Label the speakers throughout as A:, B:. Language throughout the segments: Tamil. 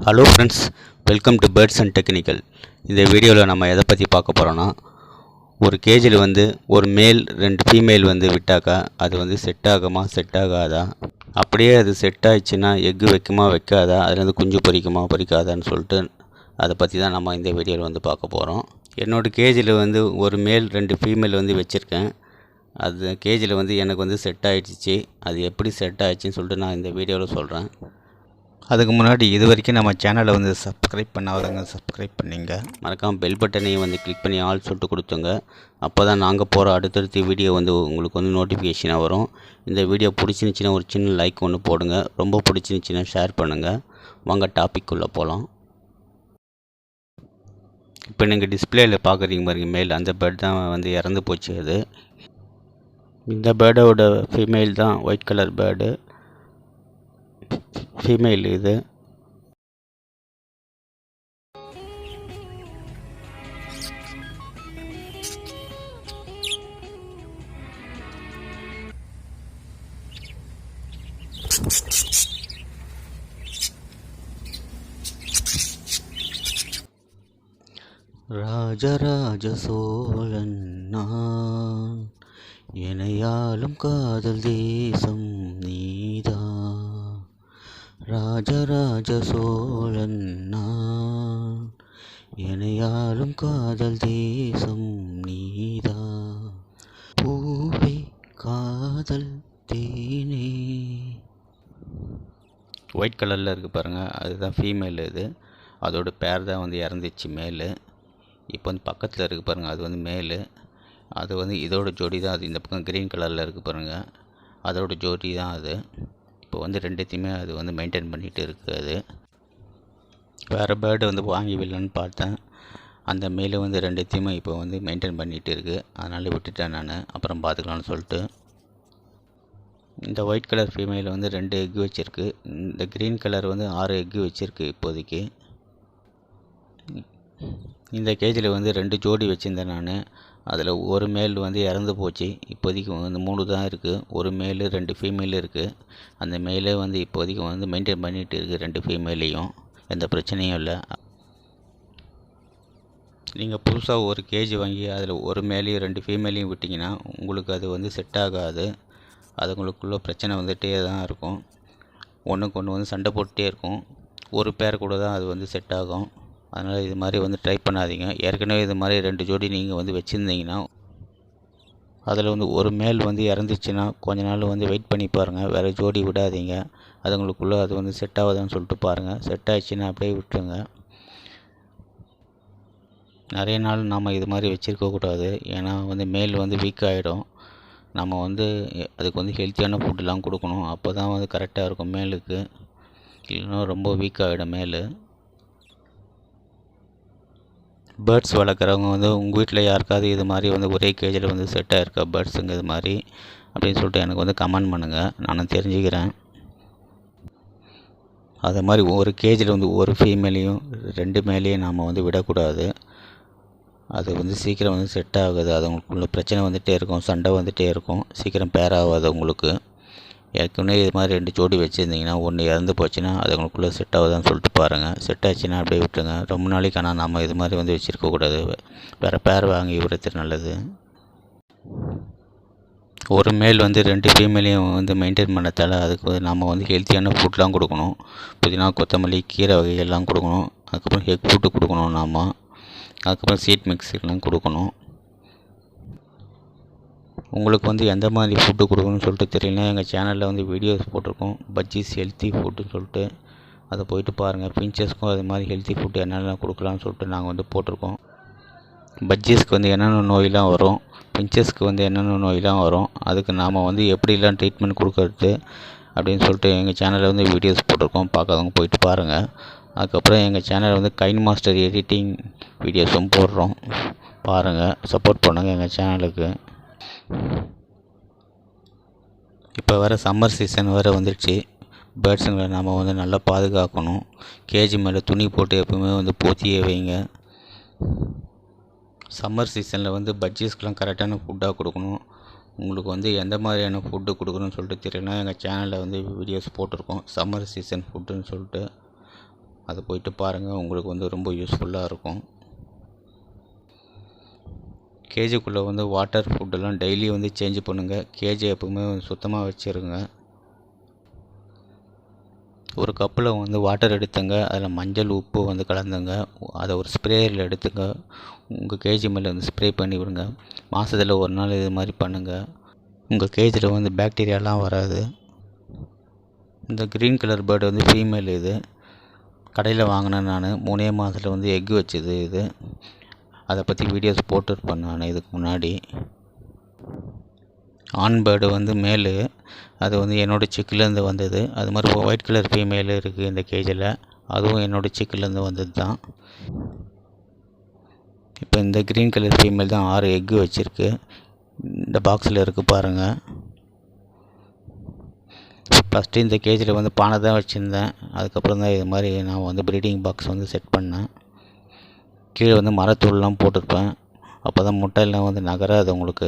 A: Hello friends, welcome to birds and technical. இந்த வீடியோவில் நம்ம எதை பற்றி பார்க்க போகிறோன்னா, ஒரு கேஜில் ஒரு மேல் 2 ஃபீமேல் விட்டாக்கா அது செட் ஆகாதா, அப்படியே அது செட் ஆயிடுச்சுன்னா எக்கு வைக்குமா வைக்காதா, அதுலேருந்து குஞ்சு பொரிக்குமா பொரிக்காதான்னு சொல்லிட்டு அதை பற்றி தான் நம்ம இந்த வீடியோவில் பார்க்க போகிறோம். என்னோடய கேஜில் ஒரு மேல் 2 ஃபீமேல் வச்சுருக்கேன். அது கேஜில் எனக்கு செட் ஆகிடுச்சு. அது எப்படி செட் ஆகிடுச்சின்னு சொல்லிட்டு நான் இந்த வீடியோவில் சொல்கிறேன். அதுக்கு முன்னாடி இது வரைக்கும் நம்ம சேனலை சப்ஸ்கிரைப் பண்ணாதவங்க சப்ஸ்கிரைப் பண்ணிங்க, மறக்காமல் பெல் பட்டனையும் கிளிக் பண்ணி ஆல் சொல்லிட்டு கொடுத்துங்க. அப்போ தான் நாங்கள் போகிற அடுத்தடுத்த வீடியோ உங்களுக்கு நோட்டிஃபிகேஷனாக வரும். இந்த வீடியோ பிடிச்சிருந்துச்சின்னா ஒரு சின்ன லைக் ஒன்று போடுங்க, ரொம்ப பிடிச்சிருந்துச்சின்னா ஷேர் பண்ணுங்கள். வாங்க டாபிக்குள்ளே போகலாம். இப்போ நீங்கள் டிஸ்பிளேயில் பார்க்குறீங்க பாருங்க, மேல் அந்த பேர்ட் தான் இறந்து போச்சு. அது இந்த பேர்டோட ஃபீமேல் தான், ஒயிட் கலர் பேர்டு ஃபீமேல். இது ராஜராஜ சோழன் நான், எனையாளும் காதல் தேசம் நீதான். ராஜராஜ சோழன் நான், எனையாளும் காதல் தேசம் நீதான். பூவே காதல் தேனே. ஒயிட் கலரில் இருக்குது பாருங்கள், அதுதான் ஃபீமேல். இது அதோட பேர் தான் இறந்துச்சு மேலு. இப்போ பக்கத்தில் இருக்குது பாருங்கள், அது மேலு. அது இதோட ஜோடி தான். அது இந்த பக்கம் க்ரீன் கலரில் இருக்குது பாருங்கள், அதோட ஜோடி தான் அது. இப்போ ரெண்டுத்தையுமே அது மெயின்டைன் பண்ணிகிட்டு இருக்குது. அது வேறு பேர்டு வாங்கி விடலான்னு பார்த்தேன். அந்த மேலே ரெண்டுத்தையுமே இப்போ மெயின்டைன் பண்ணிகிட்டு இருக்குது. அதனால் விட்டுட்டேன் நான், அப்புறம் பார்த்துக்கலான்னு சொல்லிட்டு. இந்த ஒயிட் கலர் ஃபீமேல் 2 எக்கு வச்சுருக்கு. இந்த க்ரீன் கலர் 6 எக்கு வச்சுருக்கு இப்போதைக்கு. இந்த கேஜில் 2 ஜோடி வச்சுருந்தேன் நான். அதில் ஒரு மேல் இறந்து போச்சு. இப்போதைக்கு 3 தான் இருக்குது. ஒரு மேலு 2 ஃபீமேல் இருக்குது. அந்த மேலே இப்போதைக்கு மெயின்டைன் பண்ணிகிட்டு இருக்குது 2 ஃபீமேலையும். எந்த பிரச்சனையும் இல்லை. நீங்கள் புதுசாக ஒரு கேஜி வாங்கி அதில் ஒரு மேலேயும் 2 ஃபீமேலையும் விட்டிங்கன்னா உங்களுக்கு அது செட் ஆகாது. அதுங்களுக்குள்ள பிரச்சனை வந்துகிட்டே தான் இருக்கும். ஒன்றுக்கு ஒன்று சண்டை போட்டுகிட்டே இருக்கும். ஒரு பேர் கூட தான் அது செட் ஆகும். அதனால் இது மாதிரி ட்ரை பண்ணாதீங்க. ஏற்கனவே இது மாதிரி 2 ஜோடி நீங்கள் வச்சுருந்தீங்கன்னா, அதில் ஒரு மேல் இறந்துச்சுன்னா கொஞ்ச நாள் வெயிட் பண்ணி பாருங்கள். வேறு ஜோடி விடாதீங்க. அதுங்களுக்குள்ளே அது செட் ஆகுதான்னு சொல்லிட்டு பாருங்கள். செட் ஆகிடுச்சின்னா அப்படியே விட்டுருங்க. நிறைய நாள் நாம் இது மாதிரி வச்சுருக்கக்கூடாது. ஏன்னா மேல் வீக் ஆகிடும். நம்ம அதுக்கு ஹெல்த்தியான ஃபுட்டெலாம் கொடுக்கணும். அப்போ தான் கரெக்டாக இருக்கும் மேலுக்கு. இல்லைன்னா ரொம்ப வீக் ஆகிடும் மேல். பேர்ட்ஸ் வளர்க்குறவங்க உங்கள் வீட்டில் யாருக்காவது இது மாதிரி ஒரே கேஜில் செட் ஆகிருக்கா பேர்ட்ஸுங்க இது மாதிரி அப்படின்னு சொல்லிட்டு எனக்கு கமெண்ட் பண்ணுங்கள், நானும் தெரிஞ்சுக்கிறேன். அது மாதிரி ஒரு கேஜில் ஒரு ஃபீமேலையும் 2 மேலேயும் நாம் விடக்கூடாது. அது சீக்கிரம் செட் ஆகுது. அது உங்களுக்குள்ள பிரச்சனை வந்துகிட்டே இருக்கும், சண்டை வந்துகிட்டே இருக்கும். சீக்கிரம் பேர் ஆகாது உங்களுக்கு. ஏற்கனவே இது மாதிரி 2 ஜோடி வச்சுருந்தீங்கன்னா ஒன்று இறந்து போச்சுன்னா அது உங்களுக்குள்ளே செட் ஆகுதான்னு சொல்லிட்டு பாருங்கள். செட் ஆச்சுன்னா அப்படியே விட்டுருங்க. ரொம்ப நாளைக்கு ஆனால் நம்ம இது மாதிரி வச்சுருக்கக்கூடாது. வேறு பேர் வாங்கி விடுறது நல்லது. ஒரு மேல் 2 ஃபீமேலையும் மெயின்டைன் பண்ணத்தால் அதுக்கு நம்ம ஹெல்த்தியான ஃபுட்லாம் கொடுக்கணும். புதினா, கொத்தமல்லி, கீரை வகைகள்லாம் கொடுக்கணும். அதுக்கப்புறம் எக் ஃபுட்டு கொடுக்கணும் நாம். அதுக்கப்புறம் சீட் மிக்ஸ்லாம் கொடுக்கணும். உங்களுக்கு எந்த மாதிரி ஃபுட்டு கொடுக்கணும்னு சொல்லிட்டு தெரியலனா எங்கள் சேனலில் வீடியோஸ் போட்டிருக்கோம். பஜ்ஜீஸ் ஹெல்த்தி ஃபுட்டுன்னு சொல்லிட்டு அதை போய்ட்டு பாருங்கள். ஃபின்ச்சஸ்க்கும் அது மாதிரி ஹெல்த்தி ஃபுட்டு என்னென்ன கொடுக்கலான்னு சொல்லிட்டு நாங்கள் போட்டிருக்கோம். பஜ்ஜீஸ்க்கு என்னென்ன நோயெலாம் வரும், ஃபின்ச்சஸ்க்கு என்னென்ன நோயெலாம் வரும், அதுக்கு நாம் எப்படிலாம் ட்ரீட்மெண்ட் கொடுக்கறது அப்படின்னு சொல்லிட்டு எங்கள் சேனலில் வீடியோஸ் போட்டிருக்கோம். பார்க்காதவங்க போய்ட்டு பாருங்கள். அதுக்கப்புறம் எங்கள் சேனலில் kinemaster எடிட்டிங் வீடியோஸும் போடுறோம். பாருங்கள், சப்போர்ட் பண்ணுங்கள் எங்கள் சேனலுக்கு. இப்போ வேறு சம்மர் சீசன் வேறு வந்துடுச்சு. பேர்ட்ஸுங்களை நாம் நல்லா பாதுகாக்கணும். கேஜி மேலே துணி போட்டு எப்பவுமே போத்தியே வைங்க. சம்மர் சீசனில் பட்ஜீஸ்க்கெலாம் கரெக்டான ஃபுட்டாக கொடுக்கணும். உங்களுக்கு எந்த மாதிரியான ஃபுட்டு கொடுக்கணும்னு சொல்லிட்டு தெரியலனா எங்கள் சேனலில் வீடியோஸ் போட்டிருக்கோம். சம்மர் சீசன் ஃபுட்டுன்னு சொல்லிட்டு அதை போயிட்டு பாருங்கள், உங்களுக்கு வந்து ரொம்ப யூஸ்ஃபுல்லாக இருக்கும். கேஜுக்குள்ளே வந்து வாட்டர் ஃபுட்டெல்லாம் டெய்லி வந்து சேஞ்ச் பண்ணுங்கள். கேஜை எப்பவுமே சுத்தமாக வச்சுருங்க. ஒரு கப்பில் வந்து வாட்டர் எடுத்துங்க, அதில் மஞ்சள் உப்பு வந்து கலந்துங்க, அதை ஒரு ஸ்ப்ரேயரில் எடுத்துங்க, உங்கள் கேஜி மேலே வந்து ஸ்ப்ரே பண்ணி விடுங்க. மாதத்தில் ஒரு நாள் இது மாதிரி பண்ணுங்கள். உங்கள் கேஜில் வந்து பாக்டீரியாலாம் வராது. இந்த க்ரீன் கலர் பேர்டு வந்து ஃபீமேல். இது கடையில் வாங்கினேன் நான். 3 மாதத்தில் வந்து எக்கு வச்சுது. இது அதை பற்றி வீடியோஸ் போட்டுருப்பேன் நான் இதுக்கு முன்னாடி. ஆண் பேர்டு வந்து மேலு, அது வந்து என்னோடய சிக்கிலேருந்து வந்தது. அது மாதிரி ஒயிட் கலர் ஃபீமேலு இருக்குது இந்த கேஜில், அதுவும் என்னோடய சிக்கிலேருந்து வந்தது தான். இப்போ இந்த க்ரீன் கலர் ஃபீமேல் தான் 6 எக்கு வச்சுருக்கு. இந்த பாக்ஸில் இருக்குது பாருங்கள். ஃபஸ்ட்டு இந்த கேஜில் வந்து பானை தான் வச்சுருந்தேன். அதுக்கப்புறம் தான் இது மாதிரி நான் வந்து ப்ரீடிங் பாக்ஸ் வந்து செட் பண்ணேன். கீழே வந்து மரத்தூள்லாம் போட்டிருப்பேன், அப்போ தான் முட்டையெல்லாம் வந்து நகராது. உங்களுக்கு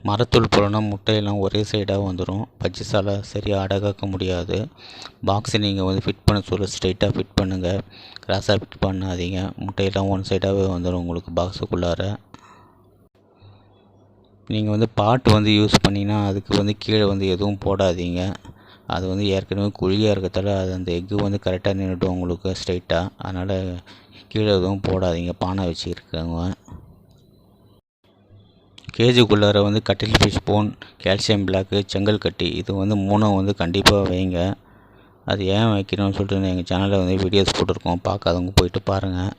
A: மரத்தூள் போலனா முட்டையெல்லாம் ஒரே சைடாக வந்துடும். பட்ஜிஸால் சரியாக அடகாக்க முடியாது. பாக்ஸை நீங்கள் வந்து ஃபிட் பண்ண சொல்ல ஸ்ட்ரைட்டாக ஃபிட் பண்ணுங்கள், கிராஸாக ஃபிட் பண்ணாதீங்க. முட்டையெல்லாம் ஒன் சைடாகவே வந்துடும் உங்களுக்கு பாக்ஸுக்குள்ளார. நீங்கள் வந்து பாட்டு வந்து யூஸ் பண்ணிங்கன்னா அதுக்கு வந்து கீழே வந்து எதுவும் போடாதீங்க. அது வந்து ஏற்கனவே குழியாக இருக்கிறதால அது அந்த எக்கு வந்து கரெக்டாக நின்றுடும் உங்களுக்கு ஸ்ட்ரைட்டாக. அதனால் கீழே எதுவும் போடாதீங்க பானை வச்சுருக்கவங்க. கேஜுக்குள்ளார வந்து கட்டில் ஃபிஷ் போன், கால்சியம் பிளாக்கு, செங்கல் கட்டி, இது வந்து 3 வந்து கண்டிப்பாக வைங்க. அது ஏன் வைக்கணும்னு சொல்லிட்டு எங்கள் சேனலில் வந்து வீடியோஸ் போட்டிருக்கோம், பார்க்காதவங்க போயிட்டு பாருங்கள்.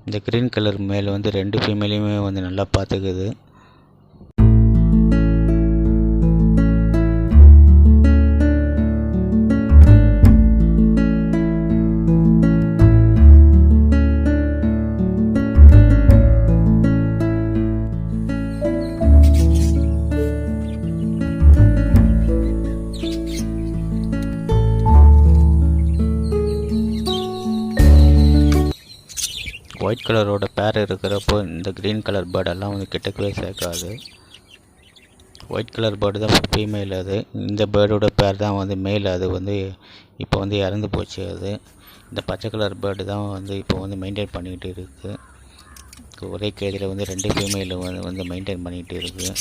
A: இந்த க்ரீன் கலர் மேலே வந்து 2 ஃபீமேலையுமே வந்து நல்லா பார்த்துக்குது. ஒயிட் கலரோட பேர் இருக்கிறப்போ இந்த க்ரீன் கலர் பேர்டெல்லாம் வந்து கிட்டக்கவே சேர்க்காது. ஒயிட் கலர் பேர்டு தான் ஃபீமேல். அது இந்த பேர்டோட பேர் தான் வந்து மேல். அது வந்து இப்போ வந்து இறந்து போச்சு. அது இந்த பச்சை கலர் பேர்டு தான் வந்து இப்போ வந்து மெயின்டைன் பண்ணிக்கிட்டு இருக்குது. ஒரே கேஜில் வந்து 2 ஃபீமேல் வந்து மெயின்டைன் பண்ணிக்கிட்டு இருக்குது.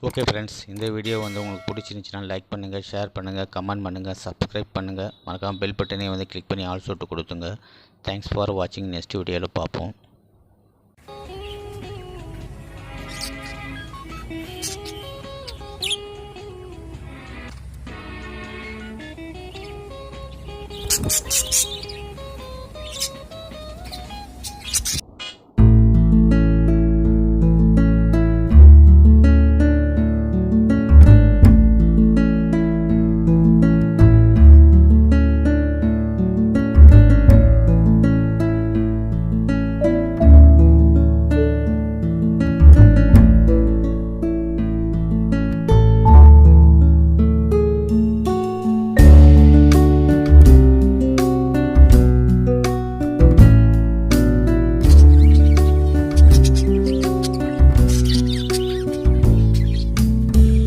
A: ஓகே ஃப்ரெண்ட்ஸ், இந்த வீடியோ வந்து உங்களுக்கு பிடிச்சிருந்துச்சுன்னா லைக் பண்ணுங்கள், ஷேர் பண்ணுங்கள், கமெண்ட் பண்ணுங்கள், சப்ஸ்கிரைப் பண்ணுங்கள். மறக்காமல் பெல் பட்டனே வந்து கிளிக் பண்ணி ஆல் சொல்லிட்டு கொடுத்துங்க. தேங்க்ஸ் ஃபார் வாட்சிங். நெக்ஸ்ட் வீடியோவில் பார்ப்போம்.
B: You